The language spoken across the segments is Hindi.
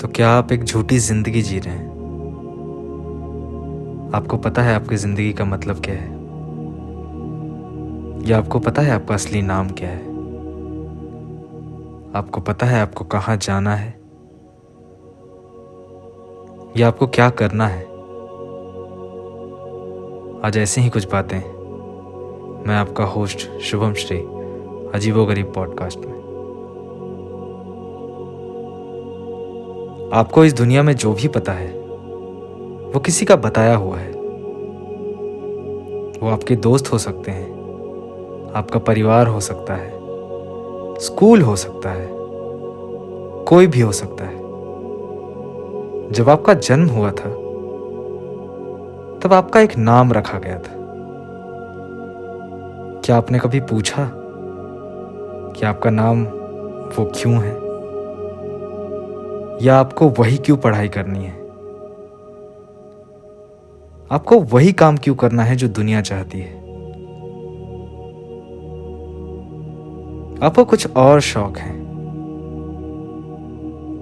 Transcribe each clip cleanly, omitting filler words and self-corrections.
तो क्या आप एक झूठी जिंदगी जी रहे हैं? आपको पता है आपकी जिंदगी का मतलब क्या है? या आपको पता है आपका असली नाम क्या है? आपको पता है आपको कहाँ जाना है? या आपको क्या करना है? आज ऐसे ही कुछ बातें मैं आपका होस्ट शुभम श्री अजीबोगरीब पॉडकास्ट में। आपको इस दुनिया में जो भी पता है वो किसी का बताया हुआ है। वो आपके दोस्त हो सकते हैं, आपका परिवार हो सकता है, स्कूल हो सकता है, कोई भी हो सकता है। जब आपका जन्म हुआ था तब आपका एक नाम रखा गया था। क्या आपने कभी पूछा कि आपका नाम वो क्यों है? या आपको वही क्यों पढ़ाई करनी है? आपको वही काम क्यों करना है जो दुनिया चाहती है? आपको कुछ और शौक है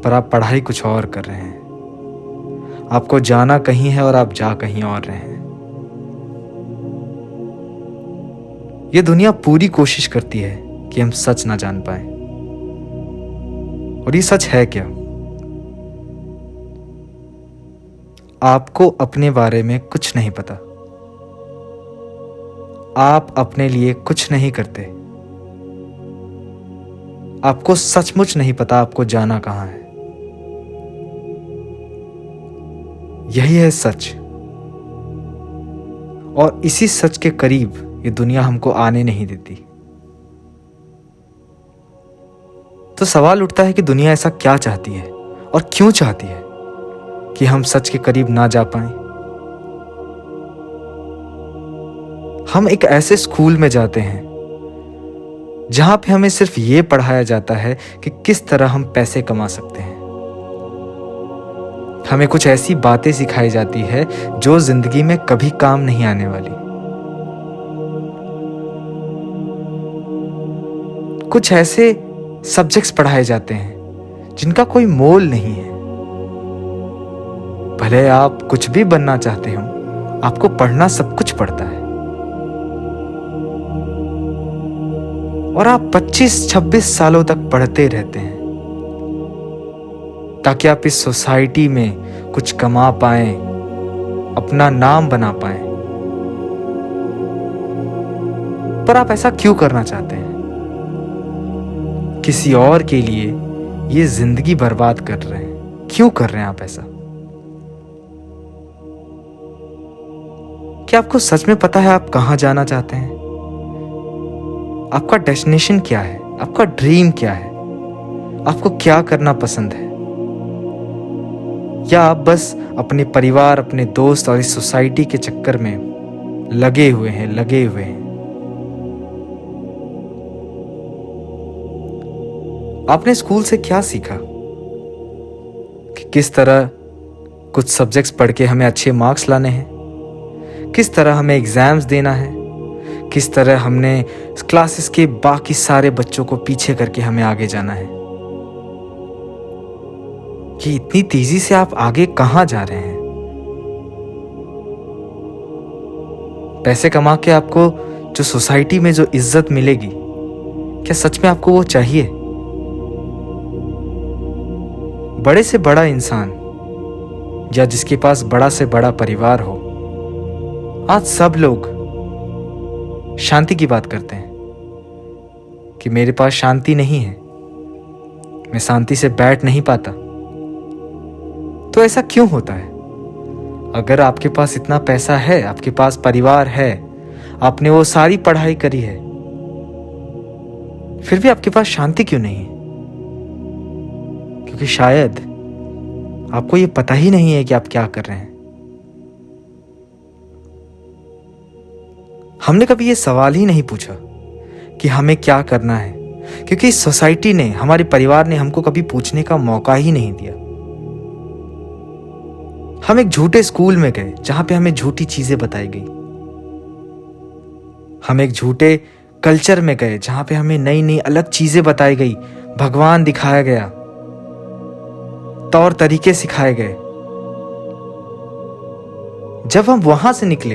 पर आप पढ़ाई कुछ और कर रहे हैं। आपको जाना कहीं है और आप जा कहीं और रहे हैं। ये दुनिया पूरी कोशिश करती है कि हम सच ना जान पाए। और ये सच है क्या? आपको अपने बारे में कुछ नहीं पता। आप अपने लिए कुछ नहीं करते। आपको सचमुच नहीं पता आपको जाना कहाँ है। यही है सच। और इसी सच के करीब ये दुनिया हमको आने नहीं देती। तो सवाल उठता है कि दुनिया ऐसा क्या चाहती है और क्यों चाहती है कि हम सच के करीब ना जा पाएं। हम एक ऐसे स्कूल में जाते हैं जहां पे हमें सिर्फ ये पढ़ाया जाता है कि किस तरह हम पैसे कमा सकते हैं। हमें कुछ ऐसी बातें सिखाई जाती है जो जिंदगी में कभी काम नहीं आने वाली। कुछ ऐसे सब्जेक्ट्स पढ़ाए जाते हैं जिनका कोई मोल नहीं है। भले आप कुछ भी बनना चाहते हो, आपको पढ़ना सब कुछ पड़ता है। और आप 25-26 सालों तक पढ़ते रहते हैं ताकि आप इस सोसाइटी में कुछ कमा पाएं, अपना नाम बना पाएं। पर आप ऐसा क्यों करना चाहते हैं? किसी और के लिए ये जिंदगी बर्बाद कर रहे हैं। क्यों कर रहे हैं आप ऐसा? क्या आपको सच में पता है आप कहां जाना चाहते हैं? आपका डेस्टिनेशन क्या है? आपका ड्रीम क्या है? आपको क्या करना पसंद है? या आप बस अपने परिवार, अपने दोस्त और इस सोसाइटी के चक्कर में लगे हुए हैं? आपने स्कूल से क्या सीखा कि किस तरह कुछ सब्जेक्ट्स पढ़ के हमें अच्छे मार्क्स लाने हैं, किस तरह हमें एग्जाम्स देना है, किस तरह हमने क्लासेस के बाकी सारे बच्चों को पीछे करके हमें आगे जाना है। कि इतनी तेजी से आप आगे कहां जा रहे हैं? पैसे कमा के आपको जो सोसाइटी में जो इज्जत मिलेगी, क्या सच में आपको वो चाहिए? बड़े से बड़ा इंसान या जिसके पास बड़ा से बड़ा परिवार हो, आज सब लोग शांति की बात करते हैं कि मेरे पास शांति नहीं है, मैं शांति से बैठ नहीं पाता। तो ऐसा क्यों होता है? अगर आपके पास इतना पैसा है, आपके पास परिवार है, आपने वो सारी पढ़ाई करी है, फिर भी आपके पास शांति क्यों नहीं है? क्योंकि शायद आपको ये पता ही नहीं है कि आप क्या कर रहे हैं। हमने कभी ये सवाल ही नहीं पूछा कि हमें क्या करना है, क्योंकि इस सोसाइटी ने, हमारे परिवार ने हमको कभी पूछने का मौका ही नहीं दिया। हम एक झूठे स्कूल में गए जहां पे हमें झूठी चीजें बताई गई। हम एक झूठे कल्चर में गए जहां पे हमें नई नई अलग चीजें बताई गई, भगवान दिखाया गया। तौर तरीके सिखाए गए। जब हम वहां से निकले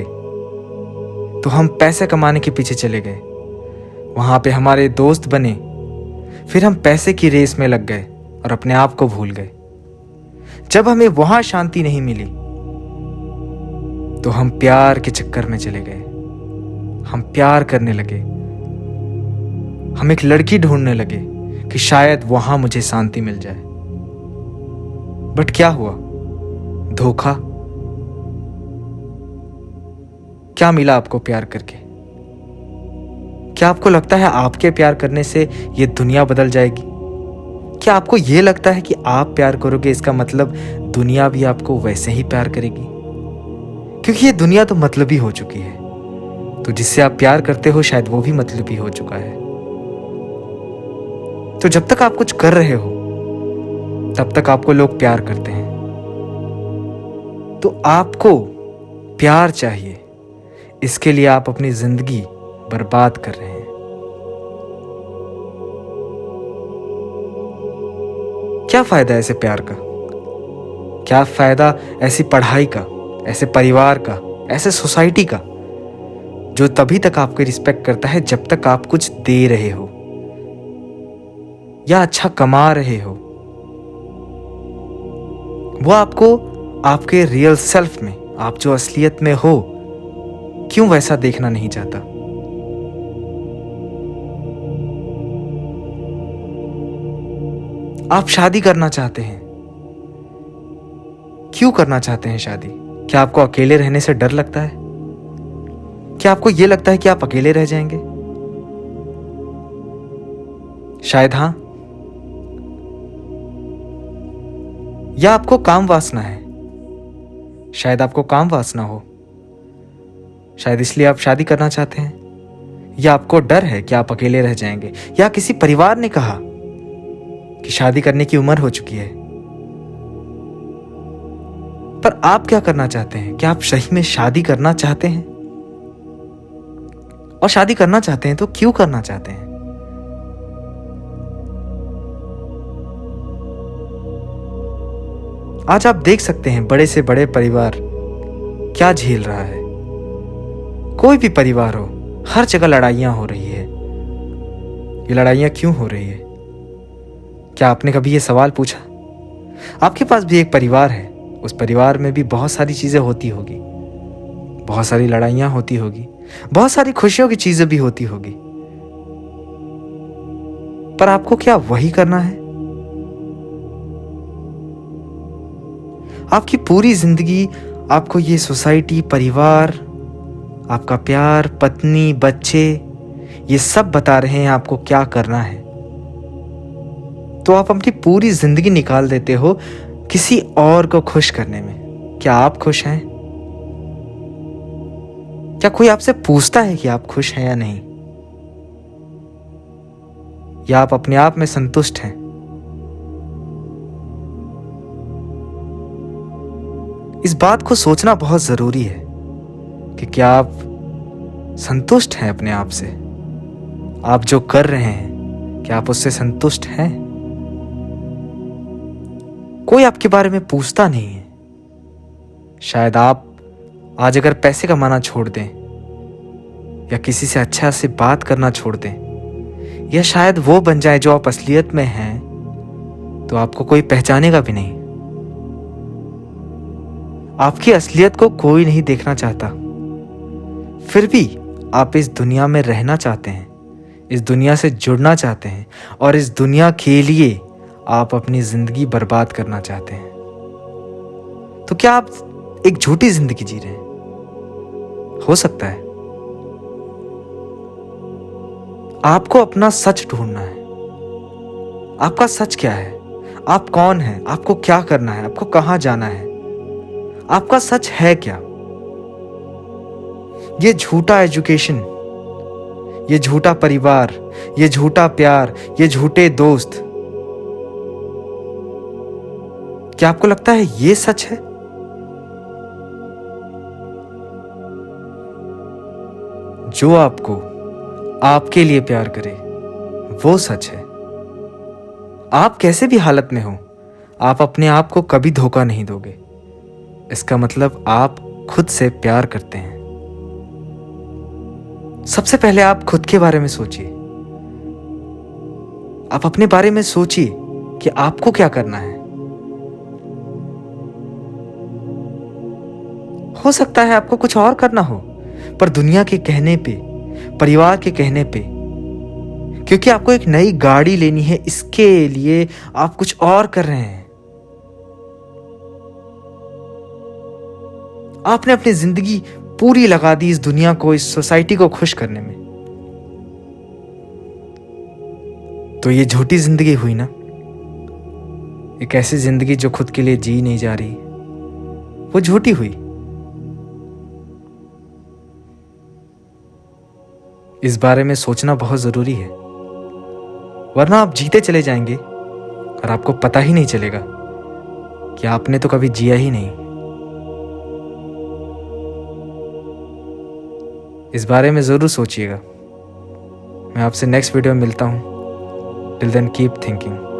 तो हम पैसे कमाने के पीछे चले गए। वहां पे हमारे दोस्त बने, फिर हम पैसे की रेस में लग गए और अपने आप को भूल गए। जब हमें वहां शांति नहीं मिली तो हम प्यार के चक्कर में चले गए। हम प्यार करने लगे, हम एक लड़की ढूंढने लगे कि शायद वहां मुझे शांति मिल जाए। बट क्या हुआ? धोखा। क्या मिला आपको प्यार करके? क्या आपको लगता है आपके प्यार करने से ये दुनिया बदल जाएगी? क्या आपको ये लगता है कि आप प्यार करोगे इसका मतलब दुनिया भी आपको वैसे ही प्यार करेगी? क्योंकि ये दुनिया तो मतलबी हो चुकी है, तो जिससे आप प्यार करते हो शायद वो भी मतलबी हो चुका है। तो जब तक आप कुछ कर रहे हो तब तक आपको लोग प्यार करते हैं। तो आपको प्यार चाहिए, इसके लिए आप अपनी जिंदगी बर्बाद कर रहे हैं। क्या फायदा ऐसे प्यार का? क्या फायदा ऐसी पढ़ाई का, ऐसे परिवार का, ऐसे सोसाइटी का जो तभी तक आपकी रिस्पेक्ट करता है जब तक आप कुछ दे रहे हो या अच्छा कमा रहे हो। वो आपको आपके रियल सेल्फ में, आप जो असलियत में हो, क्यों वैसा देखना नहीं चाहता? आप शादी करना चाहते हैं, क्यों करना चाहते हैं शादी? क्या आपको अकेले रहने से डर लगता है? क्या आपको यह लगता है कि आप अकेले रह जाएंगे? शायद हाँ। या आपको काम वासना है? शायद आपको काम वासना हो, शायद इसलिए आप शादी करना चाहते हैं। या आपको डर है कि आप अकेले रह जाएंगे, या किसी परिवार ने कहा कि शादी करने की उम्र हो चुकी है। पर आप क्या करना चाहते हैं? क्या आप सही में शादी करना चाहते हैं? और शादी करना चाहते हैं तो क्यों करना चाहते हैं? आज आप देख सकते हैं बड़े से बड़े परिवार क्या झेल रहा है। कोई भी परिवार हो, हर जगह लड़ाइयां हो रही है। ये लड़ाइयां क्यों हो रही है? क्या आपने कभी ये सवाल पूछा? आपके पास भी एक परिवार है, उस परिवार में भी बहुत सारी चीजें होती होगी, बहुत सारी लड़ाइयां होती होगी, बहुत सारी खुशियों की चीजें भी होती होगी। पर आपको क्या वही करना है? आपकी पूरी जिंदगी आपको ये सोसाइटी, परिवार, आपका प्यार, पत्नी, बच्चे, ये सब बता रहे हैं आपको क्या करना है। तो आप अपनी पूरी जिंदगी निकाल देते हो किसी और को खुश करने में। क्या आप खुश हैं? क्या कोई आपसे पूछता है कि आप खुश हैं या नहीं? या आप अपने आप में संतुष्ट हैं? इस बात को सोचना बहुत जरूरी है कि क्या आप संतुष्ट हैं अपने आप से? आप जो कर रहे हैं, क्या आप उससे संतुष्ट हैं? कोई आपके बारे में पूछता नहीं है। शायद आप आज अगर पैसे कमाना छोड़ दें, या किसी से अच्छा से बात करना छोड़ दें, या शायद वो बन जाए जो आप असलियत में हैं, तो आपको कोई पहचानेगा भी नहीं। आपकी असलियत को कोई नहीं देखना चाहता। फिर भी आप इस दुनिया में रहना चाहते हैं, इस दुनिया से जुड़ना चाहते हैं, और इस दुनिया के लिए आप अपनी जिंदगी बर्बाद करना चाहते हैं। तो क्या आप एक झूठी जिंदगी जी रहे हैं? हो सकता है। आपको अपना सच ढूंढना है। आपका सच क्या है? आप कौन हैं? आपको क्या करना है? आपको कहां जाना है? आपका सच है क्या? ये झूठा एजुकेशन, ये झूठा परिवार, ये झूठा प्यार, ये झूठे दोस्त, क्या आपको लगता है ये सच है? जो आपको आपके लिए प्यार करे वो सच है। आप कैसे भी हालत में हो, आप अपने आप को कभी धोखा नहीं दोगे। इसका मतलब आप खुद से प्यार करते हैं। सबसे पहले आप खुद के बारे में सोचिए। आप अपने बारे में सोचिए कि आपको क्या करना है। हो सकता है आपको कुछ और करना हो, पर दुनिया के कहने पे, परिवार के कहने पे, क्योंकि आपको एक नई गाड़ी लेनी है, इसके लिए आप कुछ और कर रहे हैं। आपने अपनी जिंदगी पूरी लगा दी इस दुनिया को, इस सोसाइटी को खुश करने में। तो ये झूठी जिंदगी हुई ना। एक ऐसी जिंदगी जो खुद के लिए जी नहीं जा रही, वो झूठी हुई। इस बारे में सोचना बहुत जरूरी है, वरना आप जीते चले जाएंगे और आपको पता ही नहीं चलेगा कि आपने तो कभी जिया ही नहीं। इस बारे में जरूर सोचिएगा। मैं आपसे नेक्स्ट वीडियो में मिलता हूँ। Till then keep thinking.